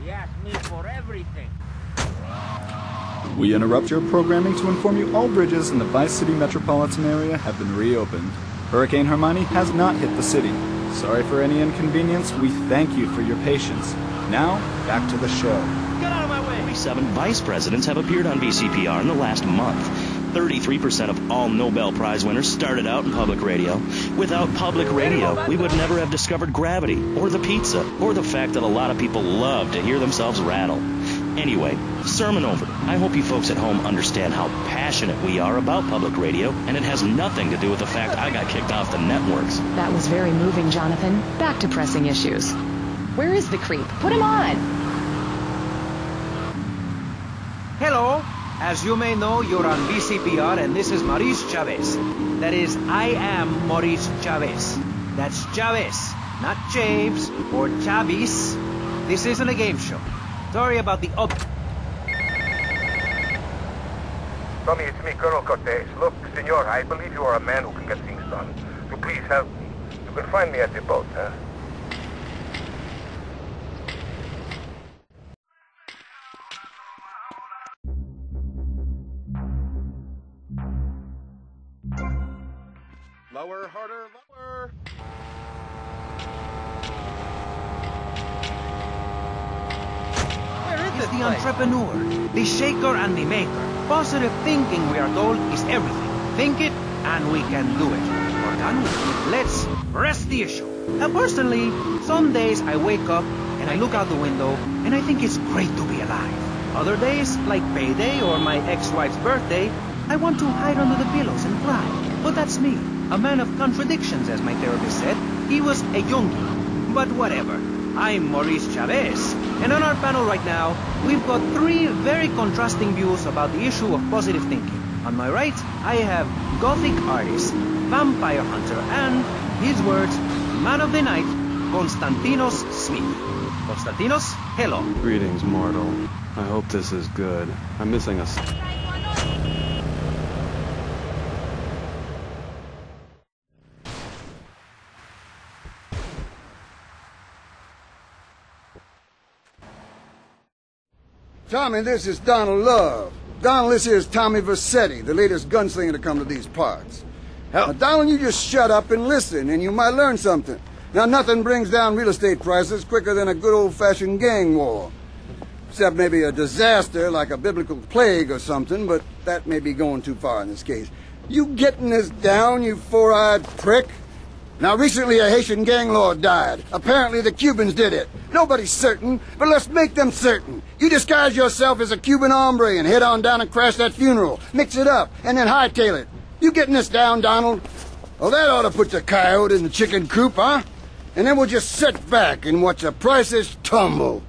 He asked me for everything. We interrupt your programming to inform you all bridges in the Vice City metropolitan area have been reopened. Hurricane Hermione has not hit the city. Sorry for any inconvenience. We thank you for your patience. Now, back to the show. Get out of my way! 47 vice presidents have appeared on VCPR in the last month. 33% of all Nobel Prize winners started out in public radio. Without public radio, we would never have discovered gravity, or the pizza, or the fact that a lot of people love to hear themselves rattle. Anyway, sermon over. I hope you folks at home understand how passionate we are about public radio, and it has nothing to do with the fact I got kicked off the networks. That was very moving, Jonathan. Back to pressing issues. Where is the creep? Put him on! Hello. As you may know, you're on VCPR, and this is Maurice Chavez. That is, I am Maurice Chavez. That's Chavez, not James or Chavis. This isn't a game show. Sorry about the Tommy, it's me, Colonel Cortez. Look, senor, I believe you are a man who can get things done. So please help me. You can find me at the boat, huh? Lower, harder, lower. Where is the entrepreneur, the shaker and the maker. Positive thinking, we are told, is everything. Think it, and we can do it. Or done with it. Let's press the issue. Now, personally, some days I wake up and I look out the window and I think it's great to be alive. Other days, like payday or my ex-wife's birthday, I want to hide under the pillows and cry. But that's me. A man of contradictions, as my therapist said. He was a Junkie. But whatever. I'm Maurice Chavez. And on our panel right now, we've got three very contrasting views about the issue of positive thinking. On my right, I have Gothic artist, vampire hunter, and, his words, man of the night, Konstantinos Smith. Konstantinos, hello. Greetings, mortal. I hope this is good. I'm missing a... Tommy, this is Donald Love. Donald, this here is Tommy Vercetti, the latest gunslinger to come to these parts. Now, Donald, you just shut up and listen, and you might learn something. Now, nothing brings down real estate prices quicker than a good old-fashioned gang war. Except maybe a disaster like a biblical plague or something, but that may be going too far in this case. You getting this down, you four-eyed prick? Now, recently a Haitian gang lord died. Apparently the Cubans did it. Nobody's certain, but let's make them certain. You disguise yourself as a Cuban hombre and head on down and crash that funeral. Mix it up, and then hightail it. You getting this down, Donald? Well, that ought to put the coyote in the chicken coop, huh? And then we'll just sit back and watch the prices tumble.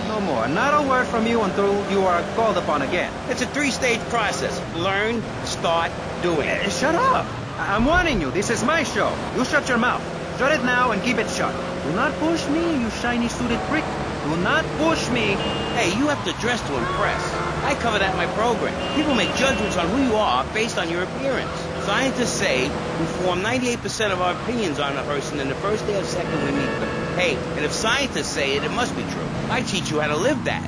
No more. Not a word from you until you are called upon again. It's a three-stage process. Learn, start, doing. Shut up. I'm warning you. This is my show. You shut your mouth. Shut it now and keep it shut. Do not push me, you shiny suited prick. Do not push me. Hey, you have to dress to impress. I cover that in my program. People make judgments on who you are based on your appearance. Scientists say we form 98% of our opinions on a person in the first day or second we meet them. Hey, and if scientists say it, it must be true. I teach you how to live that.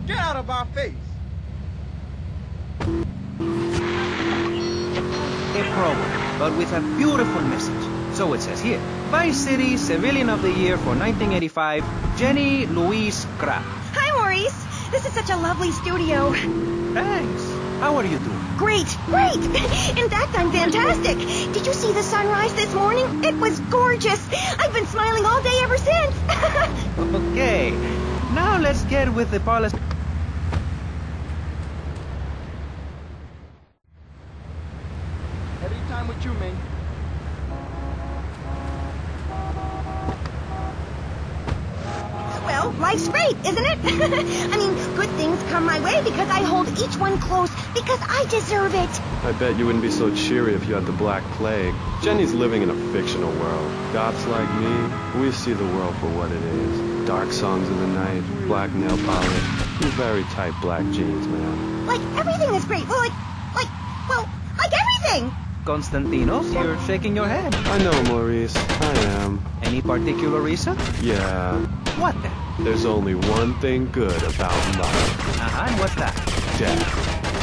Get out of our face! A program, but with a beautiful message. So it says here. Vice City Civilian of the Year for 1985, Jenny Louise Kraft. Hi, Maurice. This is such a lovely studio. Thanks. How are you doing? Great, great. In fact, I'm fantastic. Did you see the sunrise this morning? It was gorgeous. I've been smiling all day ever since. Okay. Now let's get with the policy. Every time with you, man. Well, life's great, isn't it? I mean, good things come my way because I hold each one close because I deserve it. I bet you wouldn't be so cheery if you had the Black Plague. Jenny's living in a fictional world. Goths like me, we see the world for what it is. Dark songs of the night, black nail polish, and very tight black jeans, man. Like, everything is great. Well, like everything. Constantinos, you're shaking your head. I know, Maurice. I am. Any particular reason? Yeah. What then? There's only one thing good about life. And what's that? Death.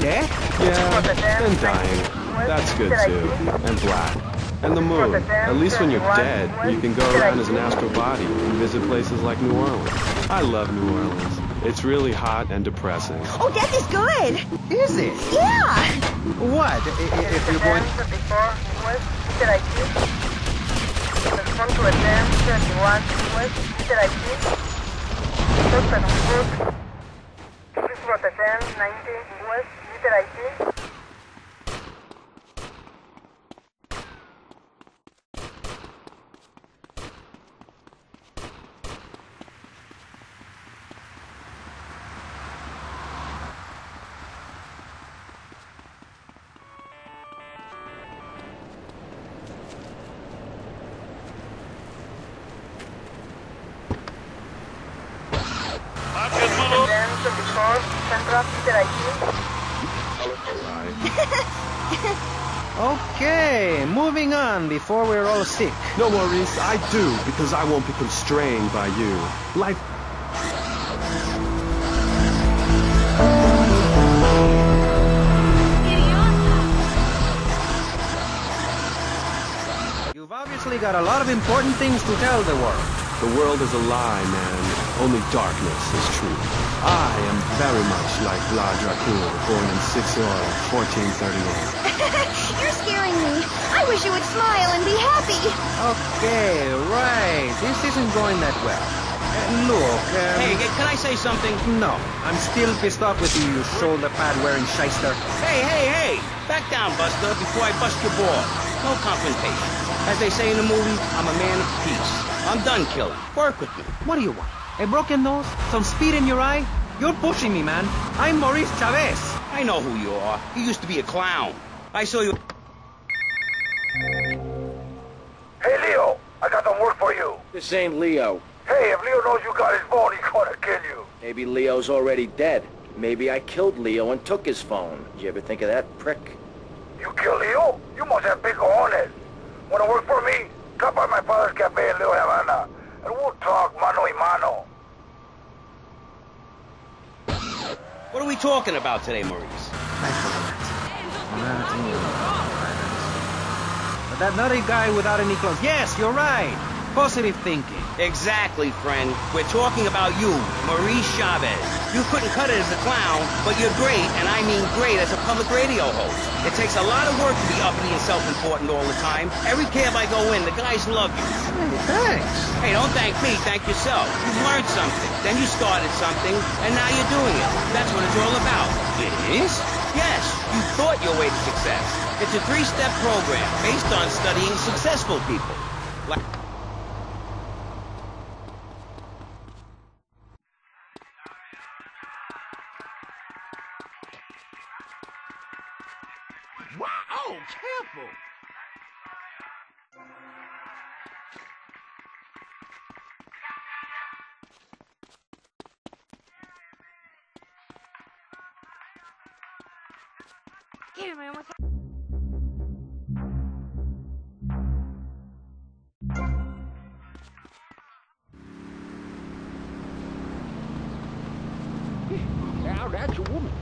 Death? Yeah, and dying. That's good too. And black. And the moon. At least when you're dead, you can go around as an astral body and visit places like New Orleans. I love New Orleans. It's really hot and depressing. Oh, death is good. Is it? Yeah. What? If you're going... Okay, moving on before we're all sick. No, Maurice, I do, because I won't be constrained by you. Life... You've obviously got a lot of important things to tell the world. The world is a lie, man. Only darkness is true. I am very much like Vlad Dracul, born in 1438. You're scaring me. I wish you would smile and be happy. Okay, right. This isn't going that well. Look, Hey, can I say something? No, I'm still pissed off with you, you shoulder pad wearing shyster. Hey! Back down, Buster, before I bust your ball. No confrontation. As they say in the movie, I'm a man of peace. I'm done killing. Work with me. What do you want? A broken nose? Some speed in your eye? You're pushing me, man. I'm Maurice Chavez. I know who you are. You used to be a clown. I saw you... Hey, Leo, I got some work for you. This ain't Leo. Hey, if Leo knows you got his phone, he's gonna kill you. Maybe Leo's already dead. Maybe I killed Leo and took his phone. Did you ever think of that, prick? You kill Leo? You must have big cojones. Wanna work for me? Come by my father's cafe in Little Havana, and we'll talk mano y mano. What are we talking about today, Maurice? But that nutty guy without any clothes. Yes, you're right. Positive thinking. Exactly, friend. We're talking about you, Maurice Chavez. You couldn't cut it as a clown, but you're great, and I mean great, as a public radio host. It takes a lot of work to be uppity and self-important all the time. Every cab I go in, the guys love you. Hey, thanks. Hey, don't thank me, thank yourself. You've learned something, then you started something, and now you're doing it. That's what it's all about. It is? Yes, you thought your way to success. It's a 3-step program based on studying successful people. Like... Wow, careful. Now that's a woman.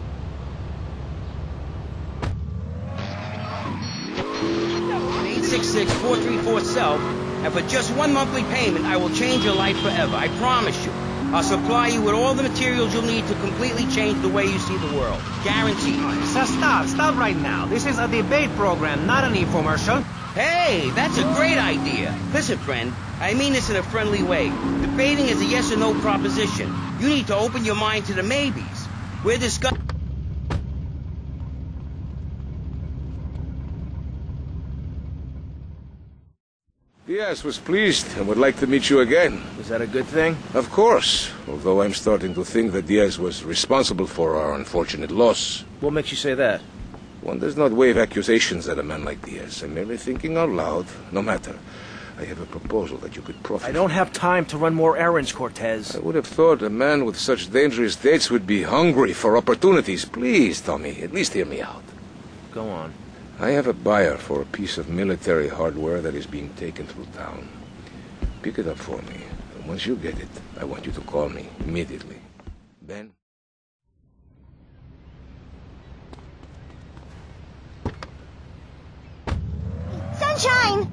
866-434-SELF, and for just one monthly payment, I will change your life forever. I promise you. I'll supply you with all the materials you'll need to completely change the way you see the world. Guaranteed. So stop right now. This is a debate program, not an infomercial. Hey, that's a great idea. Listen, friend, I mean this in a friendly way. Debating is a yes or no proposition. You need to open your mind to the maybes. We're discussing... Diaz was pleased and would like to meet you again. Is that a good thing? Of course, although I'm starting to think that Diaz was responsible for our unfortunate loss. What makes you say that? One does not wave accusations at a man like Diaz. I'm merely thinking out loud. No matter. I have a proposal that you could profit. I don't have time to run more errands, Cortez. I would have thought a man with such dangerous dates would be hungry for opportunities. Please, Tommy, at least hear me out. Go on. I have a buyer for a piece of military hardware that is being taken through town. Pick it up for me. And once you get it, I want you to call me immediately. Ben? Sunshine!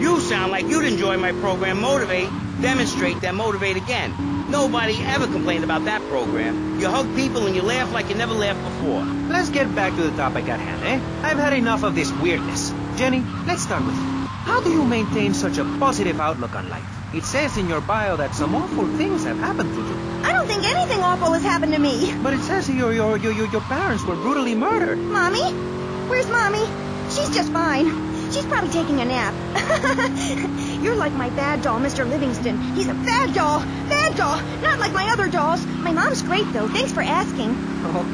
You sound like you'd enjoy my program Motivate, Demonstrate, then Motivate Again. Nobody ever complained about that program. You hug people and you laugh like you never laughed before. Let's get back to the topic at hand, eh? I've had enough of this weirdness. Jenny, let's start with you. How do you maintain such a positive outlook on life? It says in your bio that some awful things have happened to you. I don't think anything awful has happened to me. But it says your parents were brutally murdered. Mommy? Where's Mommy? She's just fine. She's probably taking a nap. You're like my bad doll, Mr. Livingston. He's a bad doll. Bad doll. Not like my other dolls. My mom's great, though. Thanks for asking.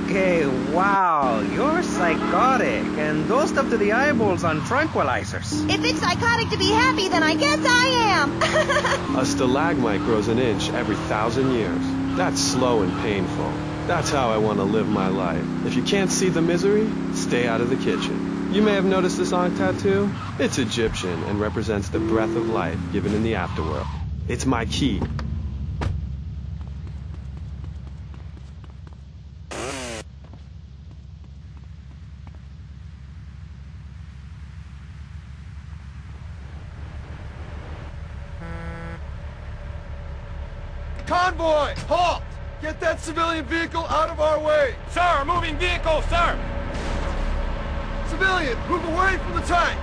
Okay, wow. You're psychotic and dosed up to the eyeballs on tranquilizers. If it's psychotic to be happy, then I guess I am. A stalagmite grows an inch every 1,000 years. That's slow and painful. That's how I want to live my life. If you can't see the misery, stay out of the kitchen. You may have noticed this on tattoo. It's Egyptian and represents the breath of life given in the afterworld. It's my key. Convoy! Halt! Get that civilian vehicle out of our way! Sir, moving vehicle, sir! Civilian, move away from the tank!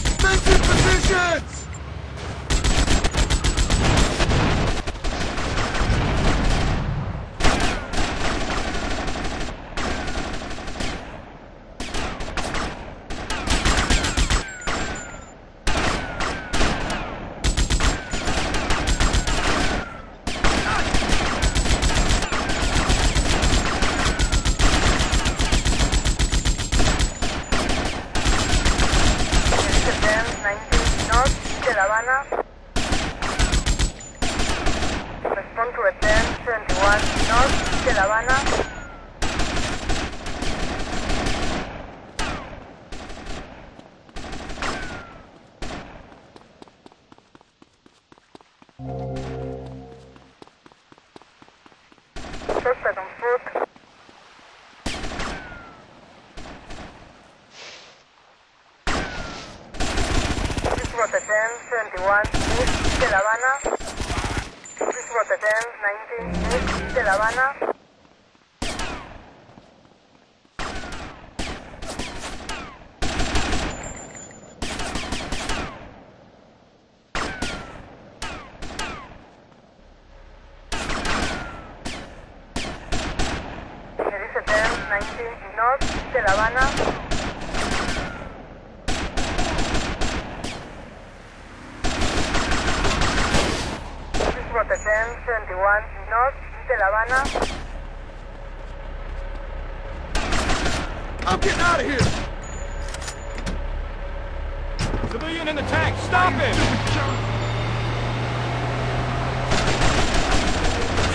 Defensive positions! Respond to a 1071 North de La Habana. Suspect on foot. This was a 1071 East de La Habana. This was a 1019 East de La Habana. There is a 1019 North de La Habana. The 1071 North de La Habana. I'm getting out of here! Civilian in the tank, stop him!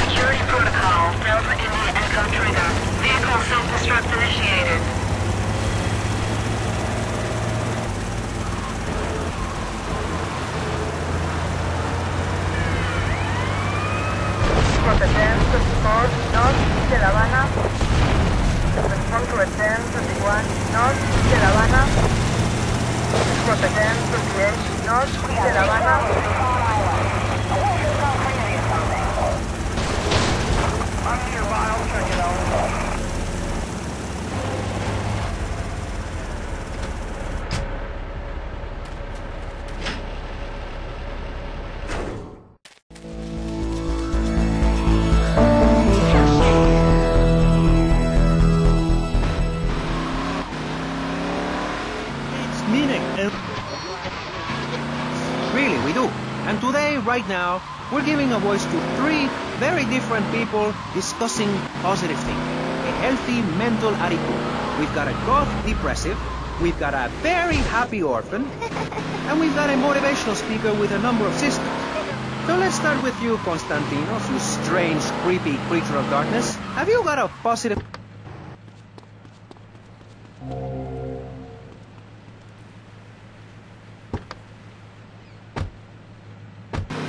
Security protocol, Delta India Echo trigger. Vehicle self-destruct initiated. The 1024 North de La Habana. Respond to a 1021 North de La Habana. For the 1028 North de La Habana. right now, we're giving a voice to three very different people discussing positive thinking, a healthy mental attitude. We've got a goth depressive, we've got a very happy orphan, and we've got a motivational speaker with a number of sisters. So let's start with you, Constantinos, you strange, creepy creature of darkness. Have you got a positive...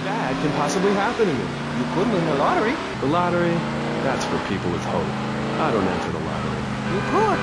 Bad can possibly happen to me. You could win the lottery. The lottery, that's for people with hope. I don't enter the lottery. You could.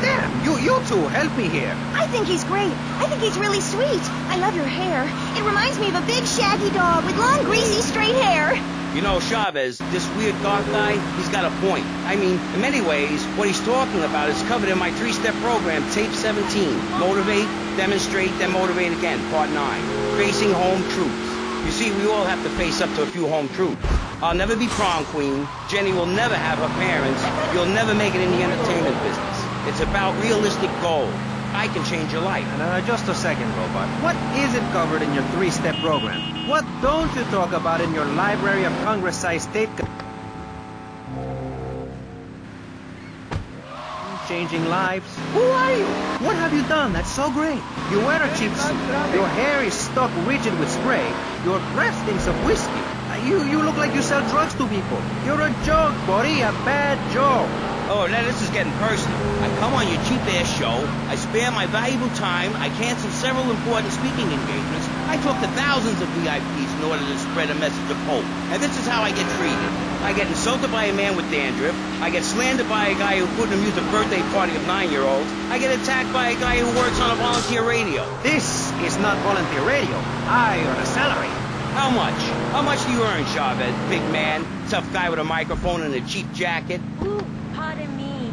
Damn, you two, help me here. I think he's great. I think he's really sweet. I love your hair. It reminds me of a big shaggy dog with long, greasy, straight hair. You know, Chavez, this weird goth guy, he's got a point. I mean, in many ways, what he's talking about is covered in my 3-step program, Tape 17. Motivate, demonstrate, then motivate again, Part 9. Facing home truths. You see, we all have to face up to a few home truths. I'll never be prom queen. Jenny will never have her parents. You'll never make it in the entertainment business. It's about realistic goals. I can change your life. Just a second, Robot. What is it covered in your 3-step program? What don't you talk about in your Library of Congress-sized state... Changing lives? Who are you? What have you done that's so great? You wear a cheap suit. Your hair is stuck rigid with spray. Your breath stinks of whiskey. You look like you sell drugs to people. You're a joke, buddy. A bad joke. Oh, now this is getting personal. I come on your cheap-ass show, I spare my valuable time, I cancel several important speaking engagements, I talk to thousands of VIPs in order to spread a message of hope. And this is how I get treated. I get insulted by a man with dandruff, I get slandered by a guy who couldn't amuse a birthday party of 9-year-olds, I get attacked by a guy who works on a volunteer radio. This is not volunteer radio. I earn a salary. How much? How much do you earn, Chavez? Big man, tough guy with a microphone and a cheap jacket. Ooh, pardon me.